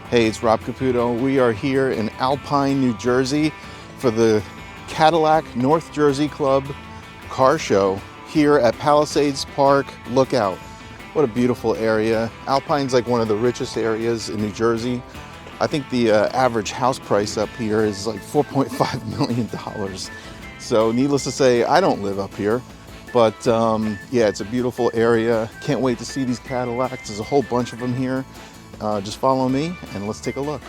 Hey, it's Rob Caputo. We are here in Alpine, New Jersey for the Cadillac North Jersey Club car show here at Palisades Park Lookout. What a beautiful area. Alpine's like one of the richest areas in New Jersey. I think the average house price up here is like $4.5 million. So needless to say, I don't live up here. But yeah, it's a beautiful area. Can't wait to see these Cadillacs. There's a whole bunch of them here. Just follow me and let's take a look.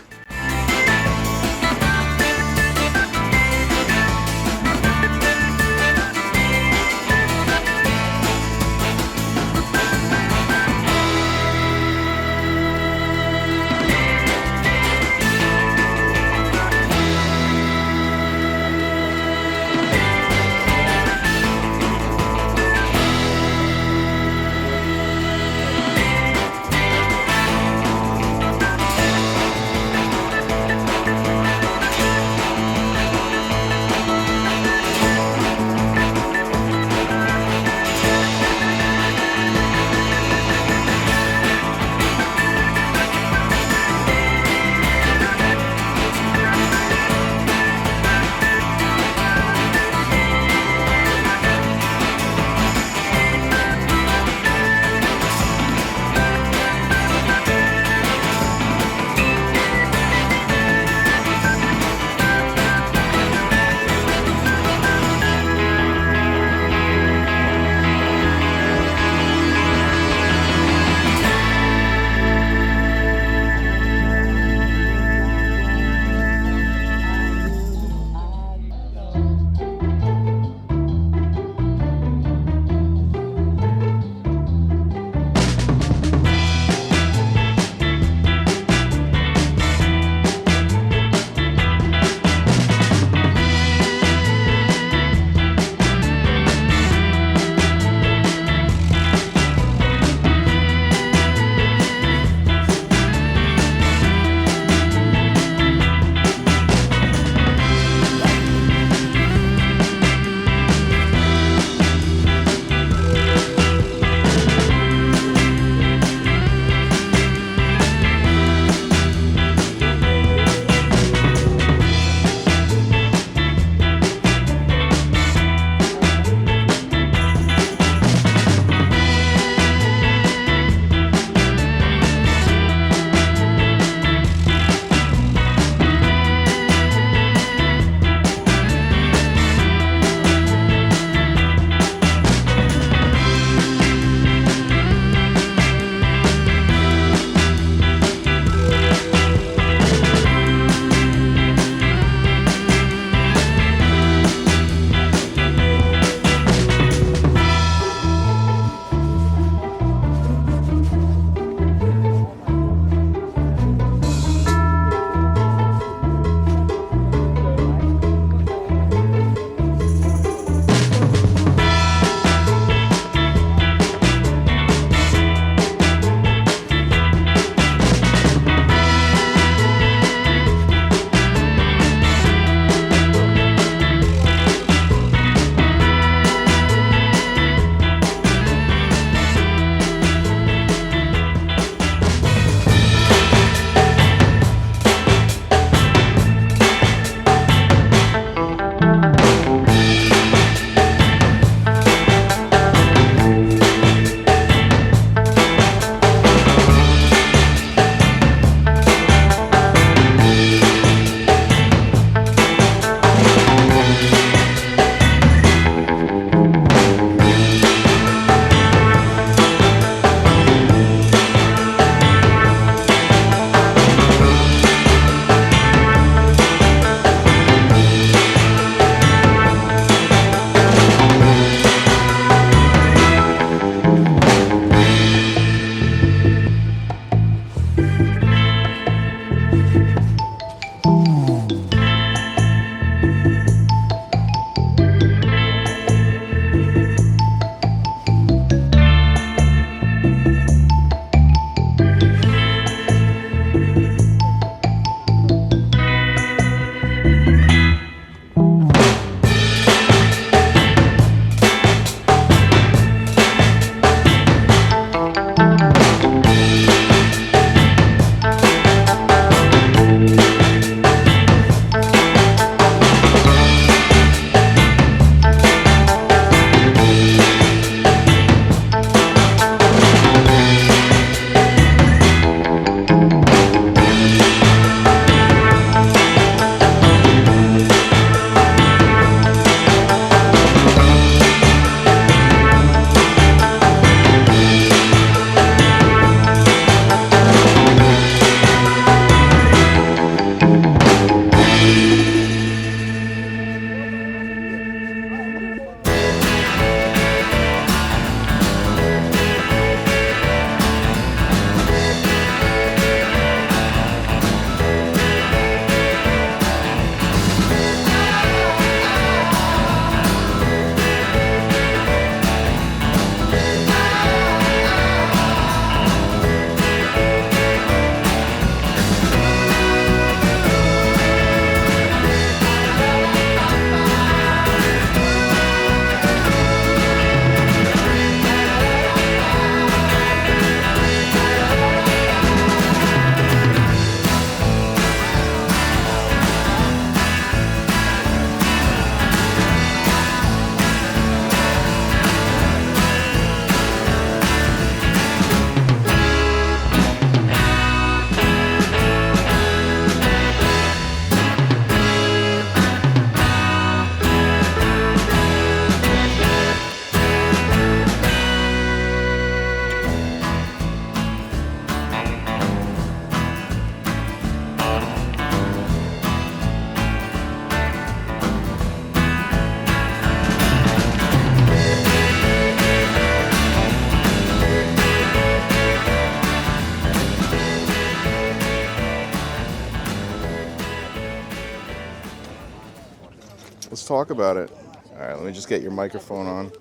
talk about it. All right, let me just get your microphone on.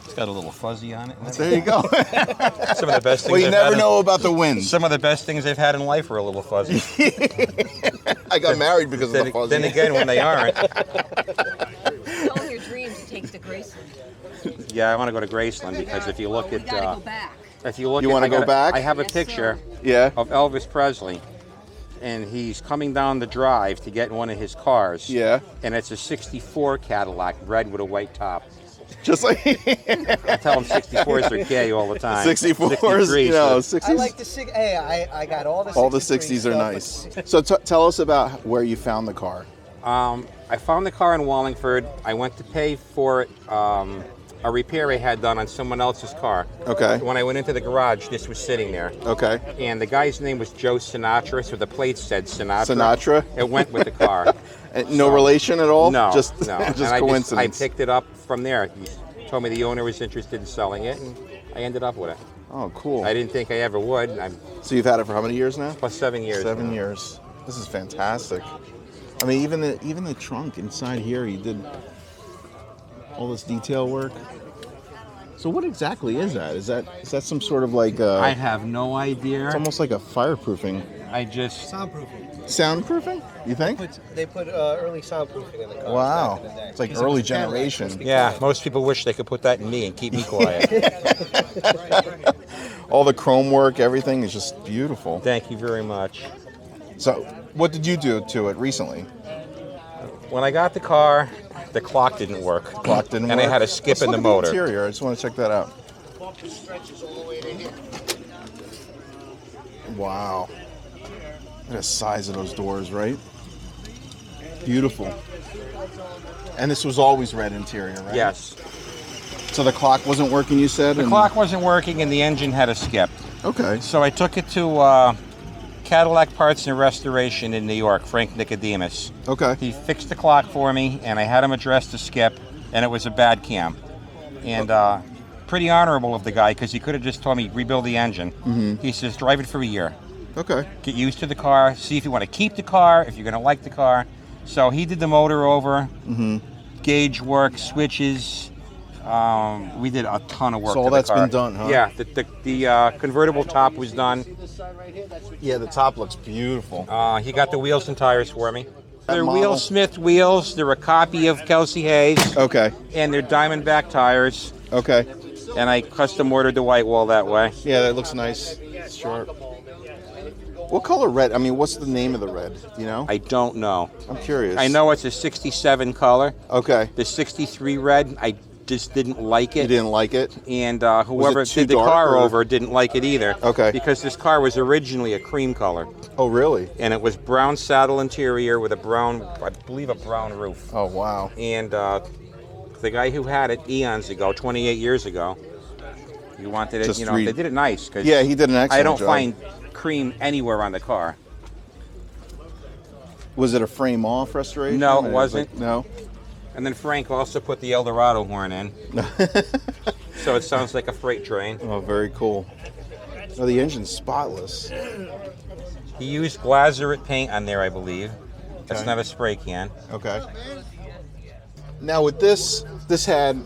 It's got a little fuzzy on it. There you go. Some of the best things. Well, you never know about the wind. Some of the best things I've had in life are a little fuzzy. I got married because of the fuzzy. Then again, when they aren't. Tell them your dreams to take to Graceland. Yeah, I want to go to Graceland because if you look at, We gotta go back. if you look, You wanna go back? I have a Yes, picture Yeah. of Elvis Presley, and he's coming down the drive to get in one of his cars. Yeah. And it's a '64 Cadillac, red with a white top. Just like I tell them '64s are gay all the time. 64s, you know, 60s. I like the six. Hey, I got all the. All the 63 60s are stuff. nice. So tell us about where you found the car. I found the car in Wallingford. I went to pay for it, a repair I had done on someone else's car. Okay. When I went into the garage, this was sitting there. Okay. And the guy's name was Joe Sinatra, so the plate said Sinatra. Sinatra? It went with the car. No relation at all? No, Just, no. just And coincidence. I picked it up from there. He told me the owner was interested in selling it, and I ended up with it. Oh, cool. I didn't think I ever would. I'm So you've had it for how many years now? plus 7 years. 7 years. This is fantastic. I mean, even the trunk inside here, you did all this detail work. So what exactly is that? Is that some sort of like I have no idea. it's almost like a fireproofing, I just Soundproofing. soundproofing? You think? They put early soundproofing in the cars. Wow, back in the day. it's like Because it early was Cadillac, generation. supposed to be yeah. quiet. Most people wish they could put that in me and keep me quiet. All the chrome work, everything is just beautiful. Thank you very much. So, what did you do to it recently? When I got the car, the clock didn't work. Clock didn't and work. I had a skip Let's in look the at motor. Interior. I just want to check that out. Wow. Look at the size of those doors, right? Beautiful. And this was always red interior, right? Yes. So the clock wasn't working, you said? The clock wasn't working and the engine had a skip. Okay. So I took it to Cadillac Parts and Restoration in New York, Frank Nicodemus. Okay. He fixed the clock for me, and I had him address the skip, and it was a bad cam. And pretty honorable of the guy, because he could have just told me, rebuild the engine. Mm-hmm. He says, drive it for a year. Okay. Get used to the car, see if you want to keep the car, if you're going to like the car. So he did the motor over, gauge work, switches. We did a ton of work So all to the that's car. been done, huh? Yeah, the convertible top was done. Yeah, the top looks beautiful. He got the wheels and tires for me. They're model? Wheel Smith wheels. They're a copy of Kelsey Hayes. Okay. And they're Diamondback tires. Okay. And I custom ordered the white wall that way. Yeah, that looks nice. It's sharp. What color red? I mean, what's the name of the red? Do you know? I don't know. I'm curious. I know it's a 67 color. Okay. The 63 red, I just didn't like it. You didn't like it? And whoever too did the dark, car or- over didn't like it either. Okay. Because this car was originally a cream color. Oh, really? And it was brown saddle interior with a brown, I believe a brown roof. Oh, wow. And the guy who had it eons ago, 28 years ago, he wanted it, Just they did it nice. Cause Yeah, he did an excellent I don't job. find cream anywhere on the car. Was it a frame off restoration? No, it Or wasn't. like- no? And then Frank also put the Eldorado horn in. So it sounds like a freight train. Oh, very cool. Oh, the engine's spotless. He used Glazerite paint on there, I believe. That's Okay. not a spray can. Okay. Now with this had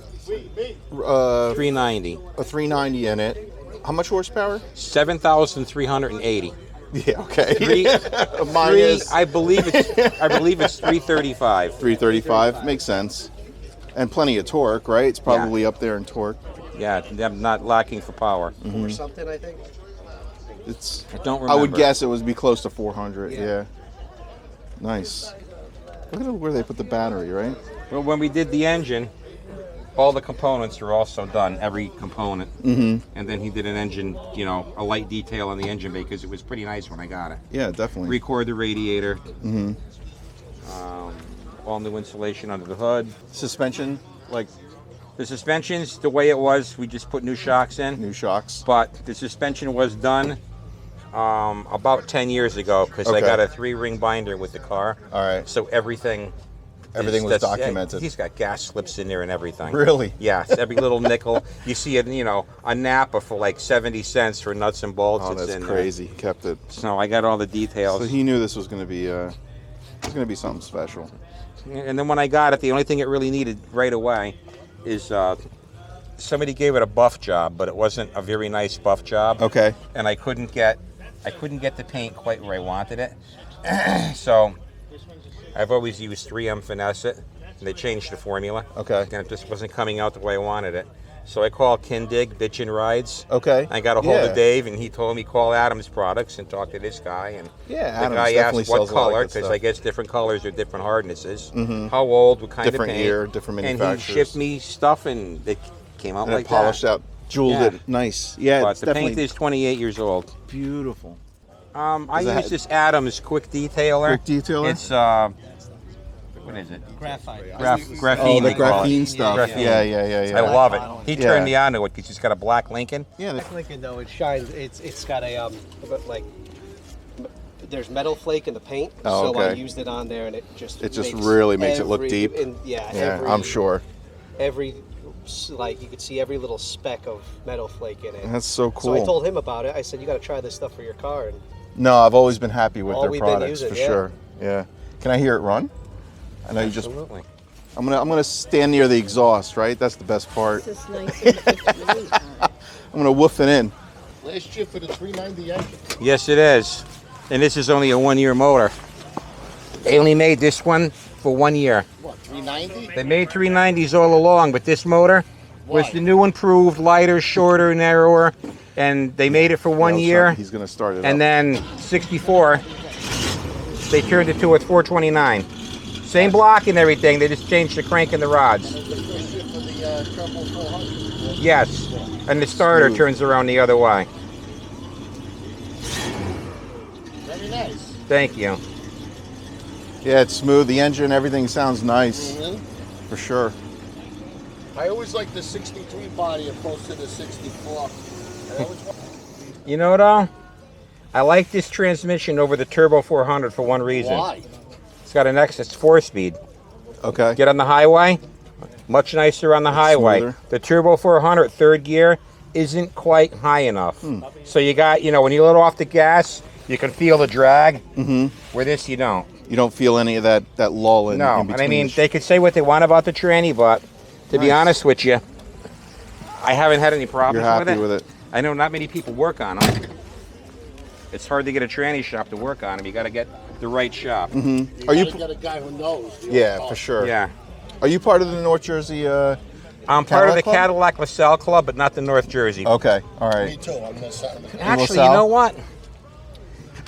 390. a 390 in it. How much horsepower? 7,380. Yeah, okay. Three, Mine is I believe it's 335. 335. Makes sense. And plenty of torque, right? It's probably up there in torque. Yeah, I'm not lacking for power. Or something, I think. It's. I don't I remember. would guess it would be close to 400. Yeah. Nice. Look at where they put the battery, right? Well, when we did the engine, all the components were also done, every component. Mm-hmm. And then he did an engine, a light detail on the engine bay because it was pretty nice when I got it. Yeah, definitely. Record the radiator. Mm-hmm. All new insulation under the hood. Suspension, like The suspension's the way it was. We just put new shocks in. new shocks. But the suspension was done about 10 years ago because I Okay. got a 3-ring binder with the car. All right. So everything Everything was documented. He's got gas slips in there and everything. Really? Yeah, it's every little nickel. You see it, a Napa for like 70 cents for nuts and bolts. Oh, it's that's in crazy. He kept it. There. So I got all the details. So he knew this was going to be something special. And then when I got it, the only thing it really needed right away is somebody gave it a buff job, but it wasn't a very nice buff job. Okay. And I couldn't get the paint quite where I wanted it. So I've always used 3M Finesse It, and they changed the formula. Okay. And it just wasn't coming out the way I wanted it. So I called Kindig, Bitchin' Rides. Okay. I got a hold Yeah. of Dave, and he told me call Adams Products and talk to this guy. And Yeah, the Adams guy definitely asked what sells a lot of color, good because stuff. I guess different colors are different hardnesses. How old, what kind Different of paint. year, different And he manufacturers. shipped me stuff, and it came out And like it polished that. out, jeweled Yeah. it. Nice. Yeah, But it's the definitely paint is 28 years old. beautiful. I Does it use this Adams Quick Detailer. Quick Detailer? It's what is it? Graphite. Graphene. Oh, the they call it. graphene stuff. Graphene. Yeah. I love it. He Yeah. turned me on to it because he's got a black Lincoln. Yeah, Black Lincoln though, it shines. It's got a like there's metal flake in the paint, Oh, so I okay. used it on there, and it just really makes it look every- deep. And, every, I'm sure. Every like you could see every little speck of metal flake in it. That's so So I cool. told him about it. I said, "You got to try this stuff for your car." And No, I've always been happy with All their we've been products using, for yeah. sure. Yeah. Can I hear it run? I know you just. Absolutely. I'm gonna stand near the exhaust, right? That's the best part. This is 1958. I'm gonna woof it in. Last year for the 390 engine. Yes, it is. And this is only a 1-year motor. They only made this one for 1 year. What, 390? They made 390s all along, but this motor was Why? the new improved, lighter, shorter, narrower, and they made it for 1 year. He's gonna start it. And up. then 64, they turned it to a 429. Same block and everything, they just changed the crank and the rods. This year for the Turbo 400. Yes, and the starter Smooth. turns around the other way. Very nice. Thank you. Yeah, it's smooth. The engine, everything sounds nice for sure. I always like the 63 body opposed to the 64. I always want You know though, I like this transmission over the Turbo 400 for one reason. why? It's got an it's 4-speed. Okay. Get on the highway, much nicer on the highway. smoother. The Turbo 400 third gear isn't quite high enough. So you got, when you let off the gas, you can feel the drag. Where this you don't. You don't feel any of that lull in, No, in between. and I mean, they could say what they want about the tranny, but to be Nice. honest with you, I haven't had any problems You're happy with it. I know not many people work on them. It's hard to get a tranny shop to work on them. You got to get the right shop. Are You you? gotta get a guy who knows. Yeah, for sure. Yeah. Are you part of the North Jersey? I'm part of the Cadillac Club? Cadillac LaSalle Club, but not the North Jersey. Okay. All Me right. too. I'm gonna sign it. Actually, you LaSalle? know what?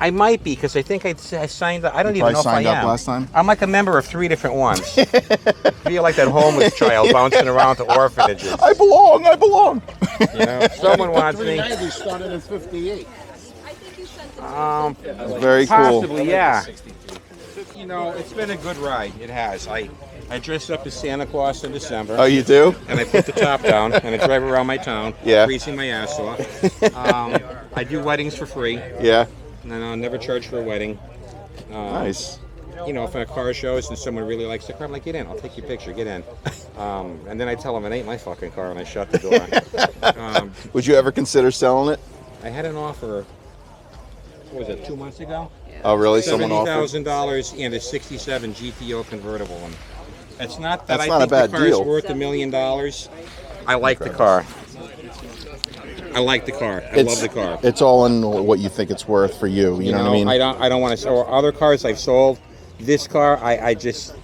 I might be, because I think I signed up. I don't You even know probably if I signed up am. last time? I'm like a member of 3 different ones. I feel like that homeless child bouncing around to orphanages. I belong. I belong. Someone wants me. 390 started in 58. Very cool. Possibly, yeah. It's been a good ride. It has. I dressed up as Santa Claus in December. Oh, you do? And I put the top down and I drive around my town, Yeah. freezing my ass off. I do weddings for free, Yeah. and I'll never charge for a wedding. Nice. If a car shows and someone really likes the car, I'm like, get in. I'll take your picture. Get in. And then I tell them it ain't my fucking car, and I shut the door. Would you ever consider selling it? I had an offer. What was it? 2 months ago? Oh, really? Someone offered? $70,000 and a '67 GTO convertible. And it's not that That's I not a think bad the car deal. is worth $1 million. I like the car. I like the car. I love the car. It's all in what you think it's worth for you. You know what I mean? I don't want to sell other cars I've sold. This car, I just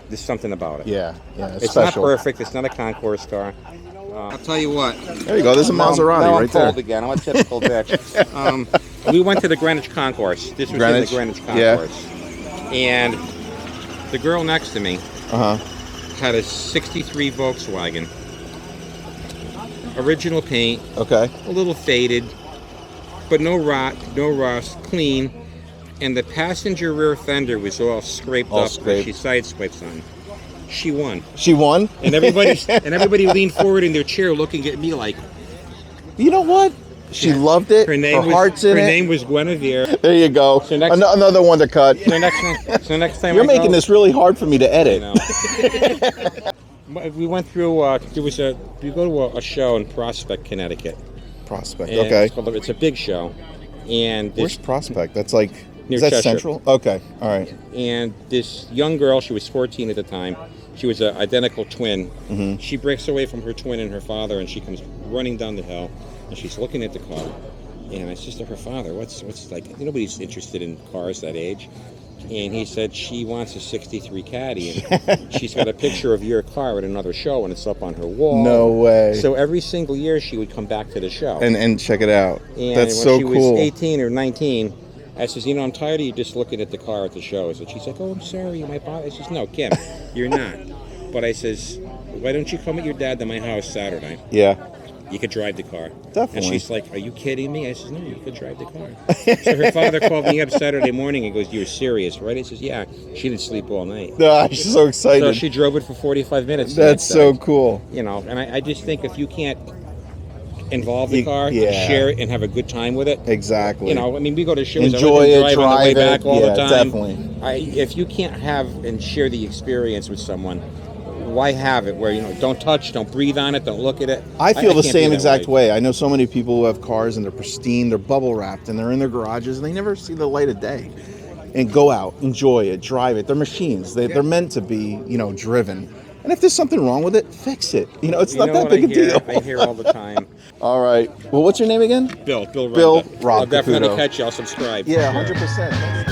there's something about it. Yeah. It's It's special. not perfect. It's not a concourse car. I'll tell you what. There you go. There's a Maserati now I'm right there. cold again. I'm a typical bitch. We went to the Greenwich Concourse. This was Greenwich? in the Greenwich Yeah. Concourse. And the girl next to me had a '63 Volkswagen. Original paint, Okay. a little faded, but no rot, no rust, clean. And the passenger rear fender was all scraped All up. scraped. She side swipes on. She won. She won? And everybody leaned forward in their chair looking at me like, You know what? She loved it. her name heart's in her it. name was Guinevere. There you go. So next- Another one to cut. So next time You're I making go, this really hard for me to you edit. know. We went through. We go to a show in Prospect, Connecticut. Prospect. And Okay. it's a big show, and Where's Prospect? That's like near Is that Cheshire. Central? Okay, all right. And this young girl, she was 14 at the time. She was an identical twin. Mm-hmm. She breaks away from her twin and her father, and she comes running down the hill, and she's looking at the car. And I said to her father, what's like, nobody's interested in cars that age. And he said she wants a 63 Caddy, and she's got a picture of your car at another show, and it's up on her wall. No way. So every single year she would come back to the show. And check it out. And That's when so she cool. was 18 or 19, I says, I'm tired of you just looking at the car at the shows. And she's like, oh, I'm sorry, you might bother. I says, no, Kim, you're not. But I says, why don't you come with your dad to my house Saturday? Yeah. You could drive the car. Definitely. And she's like, are you kidding me? I says, no, you could drive the car. So her father called me up Saturday morning and goes, you're serious, right? I says, yeah. She didn't sleep all night. No, she's so excited. So she drove it for 45 minutes. That's so cool. And I just think if you can't involve the car, yeah. share it, and have a good time with it. Exactly. We go to shows. Enjoy I it, drive on the way drive it. back all the Yeah, time. definitely. If you can't have and share the experience with someone, why have it where don't touch, don't breathe on it, don't look at it? I feel the can't be same that exact way. I know so many people who have cars and they're pristine, they're bubble wrapped, and they're in their garages and they never see the light of day. And go out, enjoy it, drive it. They're machines. They're meant to be, driven. And if there's something wrong with it, fix it. It's not that big a deal. I hear all the time. All right. Well, what's your name again? Bill Bill Ronda. Rob I'll definitely Caputo. catch you. I'll subscribe. Yeah, Sure. 100%.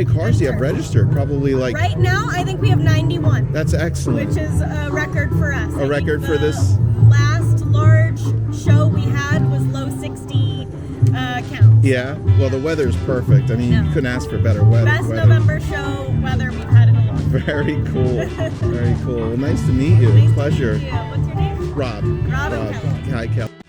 many cars do you have registered? Probably like. Right now, I think we have 91. That's excellent. Which is a record for us. A record for this? Last large show we had was low 60 count. Yeah. Well, the weather's perfect. I mean, you couldn't ask for better weather. Best November show weather we've had in a long time. Very cool. Very cool. Well, nice to meet you. Nice Pleasure. To meet you. What's your name? Rob. Rob and Kelly. Hi, Kelly.